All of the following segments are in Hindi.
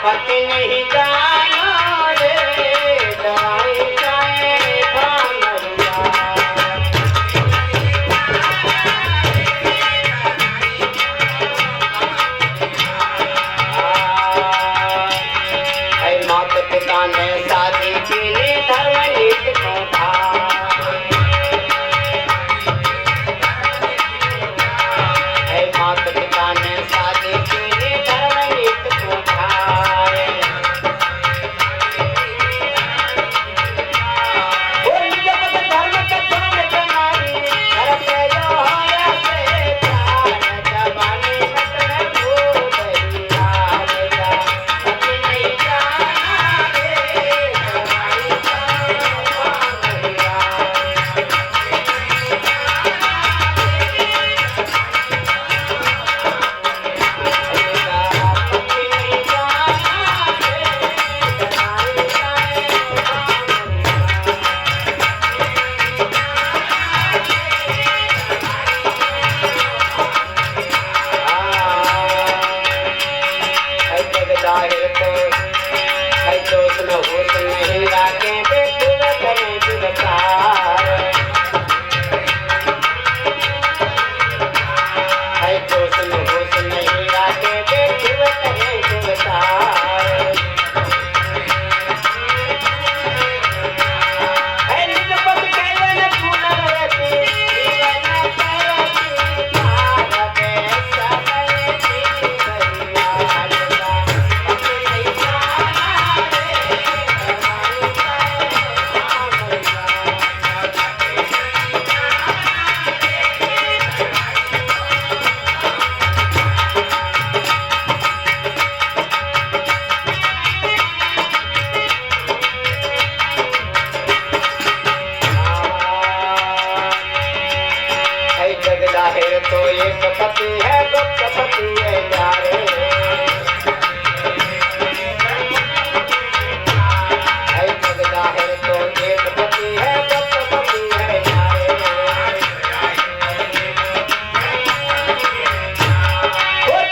पति नहीं जानो रे दवाई जाए भानरिया। माता पिता ने शादी की धर्म नीति को था। माता पिता ने शादी की धर्म नीति को था। धर्म का छोड़ जमानी घर पे जो होया से प्यार जवानी मतलब भूल यादेगा पति नहीं जाना रे दवाई जाए भानरिया। जाहिर तो है दोस्त न होश नहीं राखे बेटुल करे जुगतार। है दोस्त न होश नहीं राखे बेटुल करे जुगतार। है निजपत कैलन पुनर्वती जीवन करती भारत समय जीवनिया। जाहिर तो एक पति है गुप्त पति है प्यारे। जाहिर तो एक पति है गुप्त पति है प्यारे।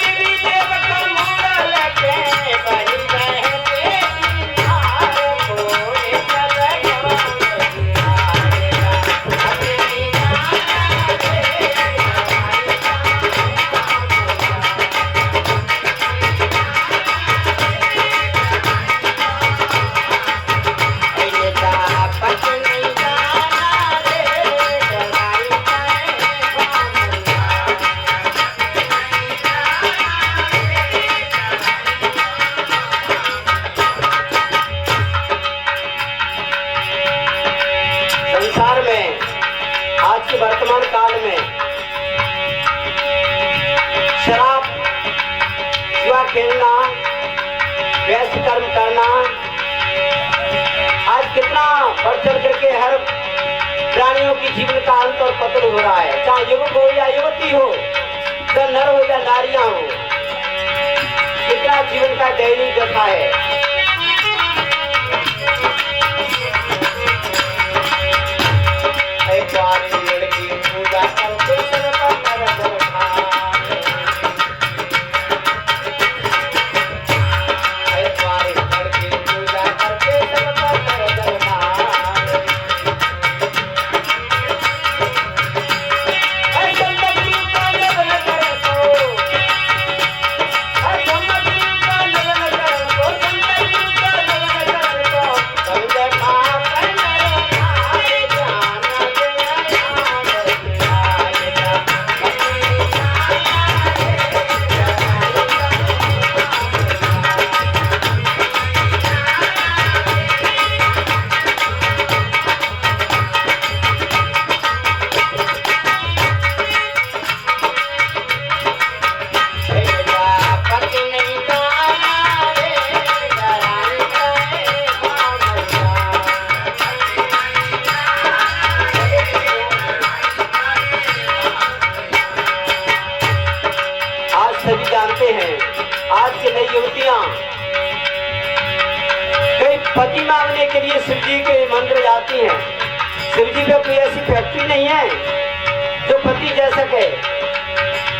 देवी देव का मूल के बड़ी बहते हार कोई संसार में आज के वर्तमान काल में शराब जुआ खेलना वैश्य कर्म करना आज कितना बढ़ चढ़ करके हर प्राणियों की जीवन का अंत और पतन हो रहा है। चाहे युवक हो या युवती हो, चाहे नर हो या नारियां हो, कितना जीवन का दैनिक व्यथा है। लड़की पूजा करते सिर पर दर्द उठाए। लड़की पूजा करते सिर पर दर्द उठाए। संपत्ति का लगन कर दो, संपत्ति का लगन कर दो, संपत्ति का लगन कर दो। समझे पाप पति मांगने के लिए शिव जी के मंदिर जाती हैं। शिव जी पे कोई ऐसी फैक्ट्री नहीं है जो पति दे सके।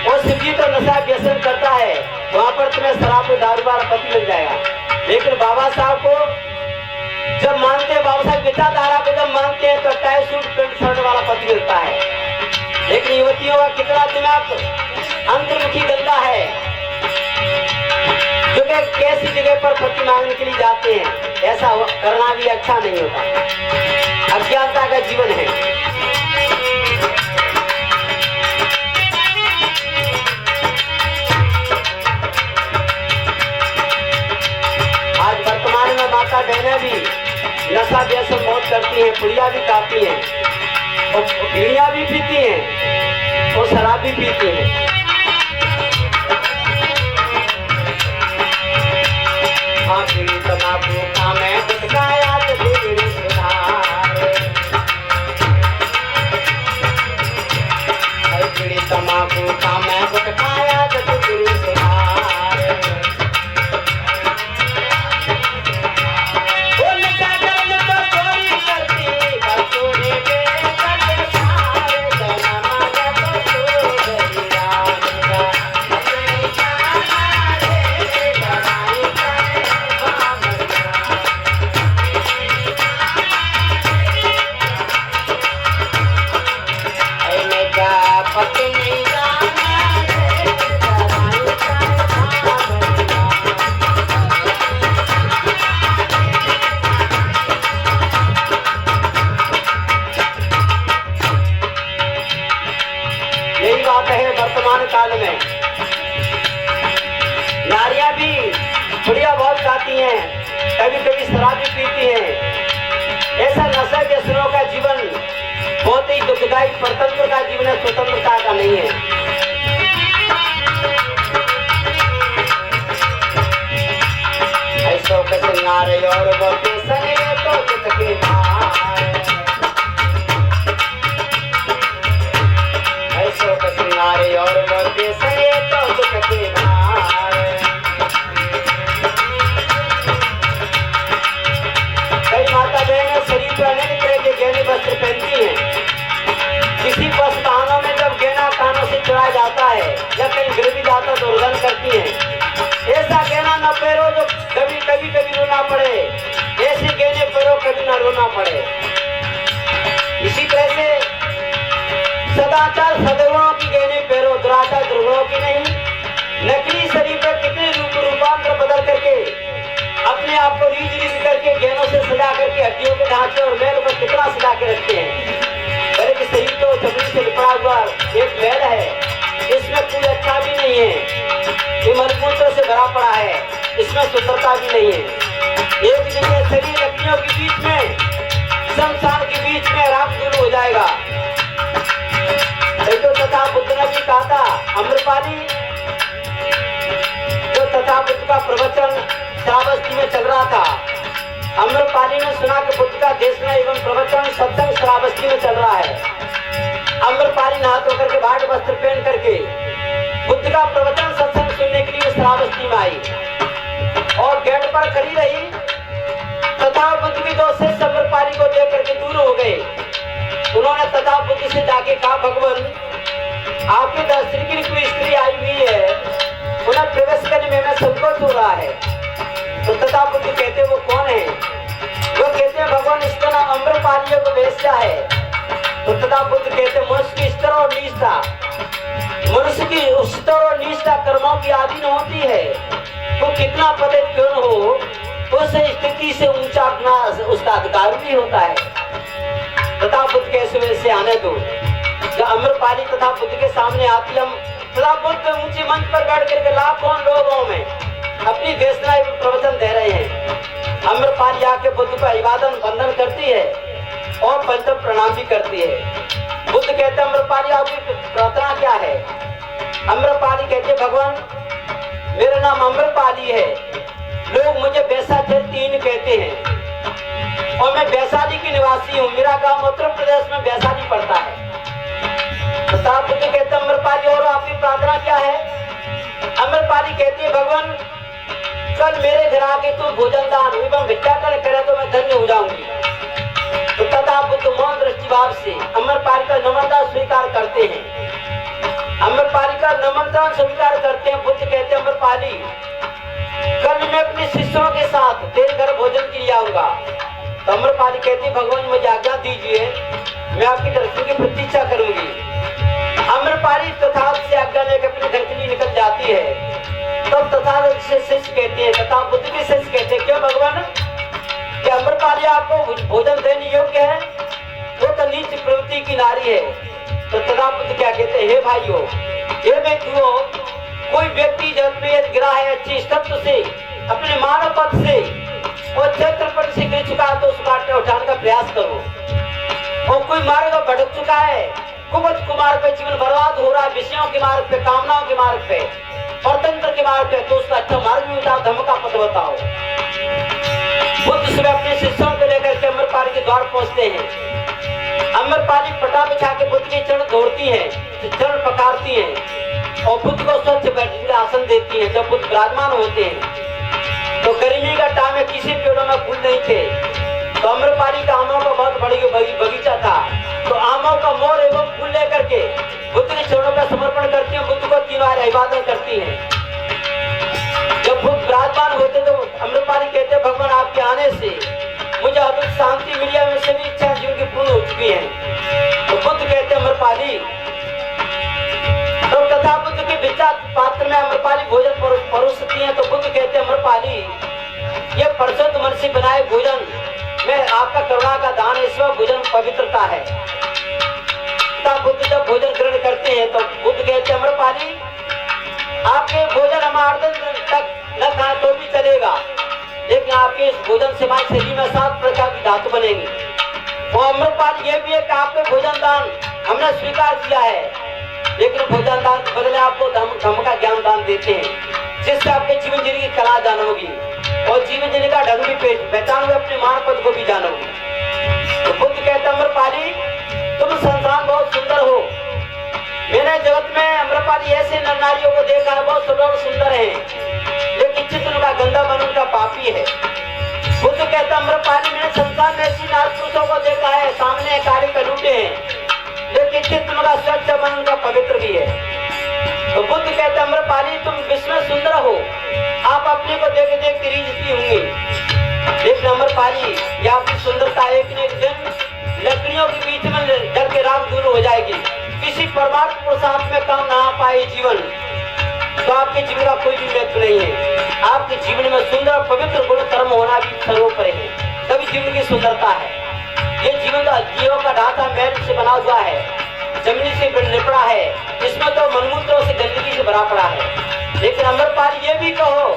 और शिव जी तो नशा व्यसन करता है, वहां पर तुम्हें शराब और दारू वाला पति मिल जाएगा। लेकिन बाबा साहब को जब मानते हैं, बाबा साहब विचारधारा को जब मानते हैं तो टाई सूट पेंट शर्ट वाला पति मिलता है। लेकिन युवतियों का कितना दिमाग अंतर्मुखी गंदा है, जो कि कैसी जगह पर पति मांगने के लिए जाते हैं। ऐसा करना भी अच्छा नहीं होता, अज्ञानता का जीवन है। आज वर्तमान में माता बहनें भी नशा व्यसन बहुत करती हैं, पुड़िया भी खाती हैं और बीड़िया भी पीती हैं और शराब भी पीती हैं। हाँ, बीड़ी तंबाकू खामे गुटखाया तो बीड़ी सुधार, बीड़ी तंबाकू खामे गुटखाया तो बीड़ी सुधार। वर्तमान काल में नारियां भी पुड़िया बहुत खाती हैं, कभी कभी शराब भी पीती हैं। ऐसा नशा व्यसनों का जीवन बहुत ही दुखदायी परतंत्र का जीवन है, स्वतंत्रता का नहीं है। ऐसो के सिंगारे और बोलते सने तो किसके मार, ऐसो के सिंगारे और बोलते सने तो किसके मार। कई माता बहनें शरीर पर अनेक तरह के गहने वस्त्र पहनती हैं। किसी बस्तानों में जब गहना कानों से चुराया जाता है या कहीं गिर भी जाता तो रुदन करती हैं। ऐसा गहना न पहनो जो कभी कभी रोना पड़े, ऐसे गहने पहनो कभी न रोना पड़े। इसी तरह से सदाचार सदगुणों की गहने पहनो, दुराचार दुर्गुणों की नहीं। नकली शरीर पर कितने रूपांतर बदल करके अपने आप को रीझ करके गहनों से सजा करके हड्डियों के ढांचे और मैल पर कितना सजा के रखते हैं। पहले कि शरीर तो चमड़ी से लिपड़ा हुआ एक मैल है, इसमें कोई अच्छा भी नहीं है, ये मलमूत्र से भरा पड़ा है, इसमें सुंदरता भी नहीं है। एक जगह शरीर लकड़ियों के बीच में, शमशान के बीच में राख दूर हो जाएगा। तो तथा बुद्ध ने भी कहा था, अम्रपाली जो तथा बुद्ध का प्रवचन श्रावस्ती में चल रहा था, अम्रपाली ने सुना कि बुद्ध का देशना एवं प्रवचन सत्संग श्रावस्ती में चल रहा है। अम्रपाली नहा धोकर के भाट वस्त्र पहन करके बुद्ध का प्रवचन सत्संग सुनने के लिए श्रावस्ती में आई और गेट पर खड़ी रही। तथा बुद्ध के दो शिष्य अम्रपाली को देख करके दूर हो गए। उन्होंने तथा बुद्ध से जाके कहा, भगवान आपके दर्शन के लिए कोई स्त्री आई हुई है, उन्हें प्रवेश करने में संकोच हो रहा है। तो तथा बुद्ध कहते वो कौन है? वो कहते हैं भगवान इसका नाम अम्रपाली को वेश्या है। तो तथा बुद्ध कहते मनुष्य की स्तर और निष्ठा, मनुष्य की स्तर और निष्ठा कर्मों की अधीन होती है। तो कितना पतित क्यों न हो, उस स्थिति से ऊंचा अपना उसका अधिकार भी होता है। तथा बुद्ध कैसे वैसे आने दो। जब अम्रपाली तथा बुद्ध के सामने आती, हम तथा बुद्ध ऊंचे मंच पर बैठ करके लाखों लोगों में अपनी देशना एवं प्रवचन दे रहे हैं। अम्रपाली आके बुद्ध पर अभिवादन वंदन करती है और पंचम प्रणाम भी करती है। बुद्ध कहते अम्रपाली आपकी प्रार्थना क्या है? अम्रपाली कहते भगवान मेरा नाम अम्रपाली है, लोग मुझे वैशाली कहते हैं और मैं वैशाली की निवासी हूँ। मेरा गांव उत्तर प्रदेश में वैशाली पड़ता है। तो बुद्ध कहते अम्रपाली और आपकी प्रार्थना क्या है? अम्रपाली कहती है भगवान कल मेरे घर आके तू भोजन दान एवं भिक्षाटन करे तो मैं धन्य हो जाऊंगी। तो तथा बुद्ध मौन दृष्टि भाव से अम्रपाली का नम्रता स्वीकार करते हैं। अम्रपाली का नमन निमंत्रण स्वीकार करते हैं। बुद्ध कहते हैं अमरपाली, कल मैं अपने शिष्यों के साथ तेरे घर भोजन के लिए आऊंगा। तो अमरपाली कहती है भगवान मुझे आज्ञा दीजिए, मैं आपकी दर्शन की प्रतीक्षा करूंगी। अमरपाली तथागत से आज्ञा लेकर अपने घर के लिए निकल जाती है। तब तथागत से शिष्य कहते हैं, तथा बुद्ध के शिष्य कहते हैं, क्यों भगवान, क्या अमरपाली आपको भोजन देने योग्य है? वो तो नीच प्रवृत्ति की नारी है। तो तथा बुद्ध क्या कहते हैं, हे भाइयों, हे व्यक्तियों, कोई व्यक्ति जब में गिरा है अच्छी स्तब्ध से, अपने मानव पद से और छत्रपति से गिर चुका है तो उस बाटे उठाने का प्रयास करो। और कोई मार्ग भटक चुका है, कुबज कुमार पे जीवन बर्बाद हो रहा है, विषयों के मार्ग पे, कामनाओं के मार्ग पे, परतंत्र के मार्ग पे, तो उसका अच्छा मार्ग भी बताओ, धर्म का पद बताओ। बुद्ध सुबह अपने शिष्यों को लेकर के अमरपाली के द्वार पहुंचते हैं। अमरपाली पटा बिछा के बुद्ध के चरण धोती है, चरण पकारती है और बुद्ध को स्वच्छ बैठने का आसन देती है। जब बुद्ध विराजमान होते हैं तो गर्मी का टाइम में किसी पेड़ों में फूल नहीं थे। तो अमरपाली का आमों का बहुत बड़ी बगीचा था, तो आमों का मोर एवं फूल लेकर के बुद्ध के चरणों का समर्पण करती है, बुद्ध को 3 बार इबादत करती है। जब बुद्ध विराजमान होते तो अमरपाली कहते हैं भगवान आपके आने से मुझे अद्भुत शांति मिली है, मेरी सभी इच्छाएं जीवन की पूर्ण हो चुकी हैं। तो बुद्ध कहते हैं अमरपाली, तो तथा बुद्ध के विचार पात्र में अमरपाली भोजन परोसती है। तो बुद्ध कहते हैं अमरपाली, ये परिशुद्ध मन से बनाए भोजन में आपका करुणा का दान है, इसमें भोजन पवित्रता है। तब बुद्ध जब भोजन ग्रहण करते हैं तो बुद्ध कहते हैं अमरपाली, आपके भोजन हम 8 दिन तक न खाए तो भी चलेगा, लेकिन आपके इस भोजन से हमारे शरीर में 7 प्रकार की धातु बनेंगी। और अमरपाली ये भी है कि आपके भोजन दान हमने स्वीकार किया है, लेकिन भोजन दान के बदले आपको धर्म का ज्ञान दान देते हैं, जिससे आपके जीवन जीने की कला जानोगी और जीवन जीने का ढंग भी पहचानोगे, अपने मान पद को भी जानोगे। तो बुद्ध कहते हैं अमरपाली, तुम संसार बहुत सुंदर हो, मैंने जगत में अमरपाली ऐसे नर नारियों को देखा है, बहुत सुंदर सुंदर है, लेकिन चित्त उनका गंदा मन उनका पापी है। बुद्ध कहता अमरपाली, मैंने संसार में ऐसी नार पुरुषों को देखा है, सामने काले कलूटे हैं, लेकिन चित्त उनका स्वच्छ मन उनका पवित्र भी है। तो बुद्ध कहता अमरपाली, तुम विश्व में सुंदर हो, आप अपने को देख देख रीझती होंगी, लेकिन अमरपाली ये आपकी सुंदरता एक न एक दिन लकड़ियों के बीच में जल के राख दूर हो जाएगी। किसी परमार्थ प्रसाद में काम ना आ पाए जीवन, तो आपके जीवन का कोई भी महत्व नहीं है। आपके जीवन में सुंदर पवित्र गुण कर्म होना भी सर्वोपरि है, तभी जीवन की सुंदरता है। ये जीवन का जीवों का ढांचा मैल से बना हुआ है, जमीन से निपड़ा है, इसमें तो मनमूत्रों से गंदगी से भरा पड़ा है। लेकिन अमरपाली ये भी कहो,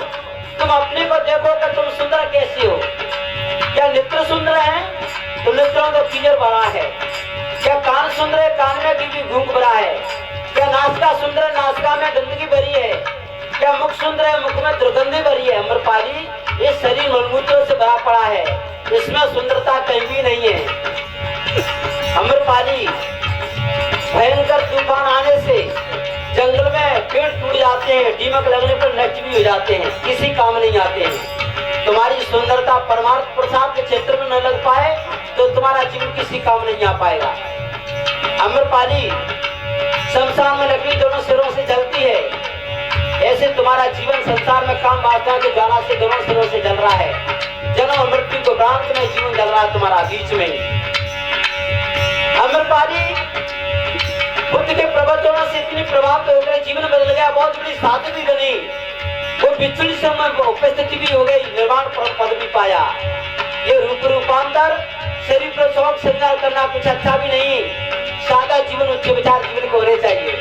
तुम अपने को देखो कि तुम सुंदर कैसे हो। क्या नेत्र सुंदर है तो नेत्रों का कीचड़ भरा है, क्या कान सुंदर है, कान में भी घूंघ भरा है, क्या नासिका सुंदर है, नासिका में गंदगी भरी है, क्या मुख सुंदर है, मुख में दुर्गंधी भरी है। अमरपाली ये शरीर मलमूत्रों से भरा पड़ा है, इसमें सुंदरता कहीं भी नहीं है। अमरपाली भयंकर तूफान आने से जंगल में पेड़ टूट जाते हैं, दीमक लगने पर नष्ट भी हो जाते हैं, किसी काम नहीं आते हैं। तुम्हारी सुंदरता परमार्थ प्रसाद के क्षेत्र में न लग पाए तो तुम्हारा जीवन किसी काम नहीं आ पाएगा। अमरपाली शमशान में लकड़ी दोनों सिरों से जलती है, ऐसे तुम्हारा जीवन संसार में काम वासना के ज्वाला से दोनों सिरों से जल रहा है। जन्म मृत्यु को भ्रांत में जीवन जल रहा है तुम्हारा बीच में। अमरपाली बुद्ध के प्रवचनों से इतनी प्रभावित हो गए, जीवन बदल गया, बहुत बड़ी साधु भी बनी, वो विचलित समय उपस्थिति भी हो गई, निर्वाण पद भी पाया। ये रूप रूपांतर शरीर पर शौक श्रृंगार करना कुछ अच्छा भी नहीं, सादा जीवन उच्च विचार जीवन को होने चाहिए।